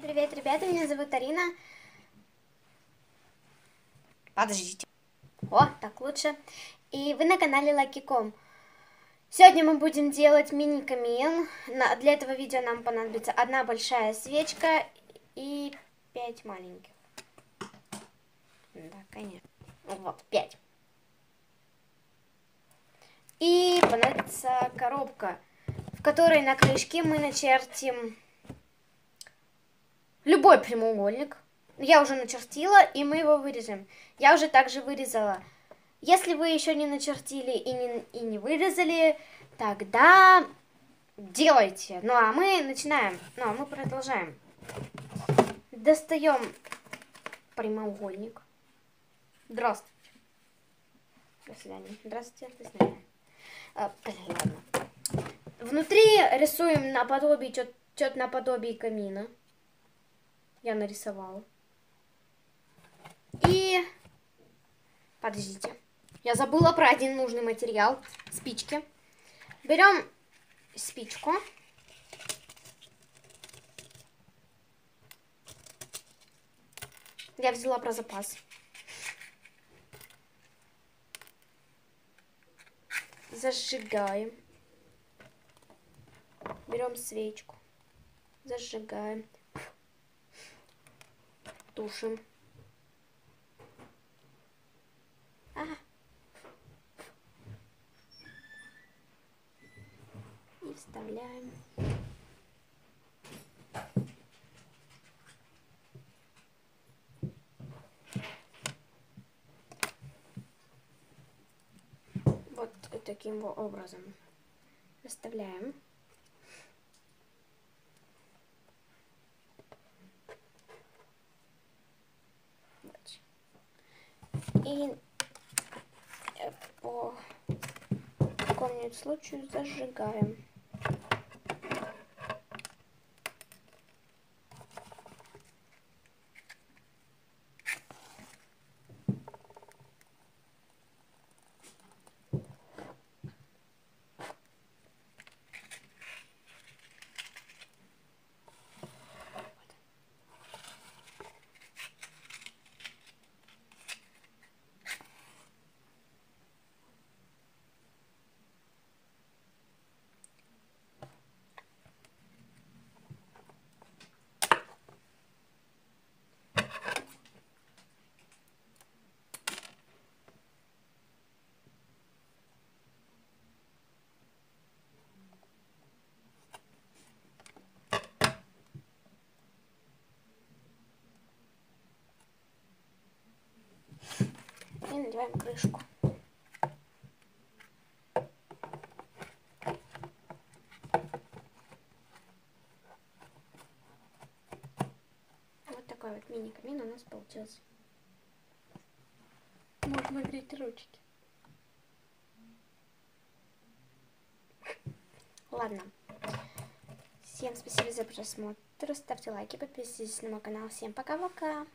Привет, ребята, меня зовут Арина. Подождите. О, так лучше. И вы на канале Lucky.com. Сегодня мы будем делать мини-камин. Для этого видео нам понадобится одна большая свечка и 5 маленьких. Да, конечно. Вот, 5. И понадобится коробка, в которой на крышке мы начертим любой прямоугольник. Я уже начертила, и мы его вырежем. Я уже также вырезала. Если вы еще не начертили и не вырезали, тогда делайте. Ну а мы начинаем. Ну а мы продолжаем. Достаем прямоугольник. Здравствуйте. До свидания. Здравствуйте. До свидания. Ладно. Внутри рисуем наподобие, что-то наподобие камина. Я нарисовала. И подождите. Я забыла про один нужный материал. Спички. Берем спичку. Я взяла про запас. Зажигаем. Берем свечку. Зажигаем. Тушим. И вставляем. Вот таким образом вставляем. Вот. И по какому-нибудь случаю зажигаем. И надеваем крышку. Вот такой вот мини-камин у нас получился. Можно греть ручки. Ладно. Всем спасибо за просмотр. Ставьте лайки, подписывайтесь на мой канал. Всем пока-пока.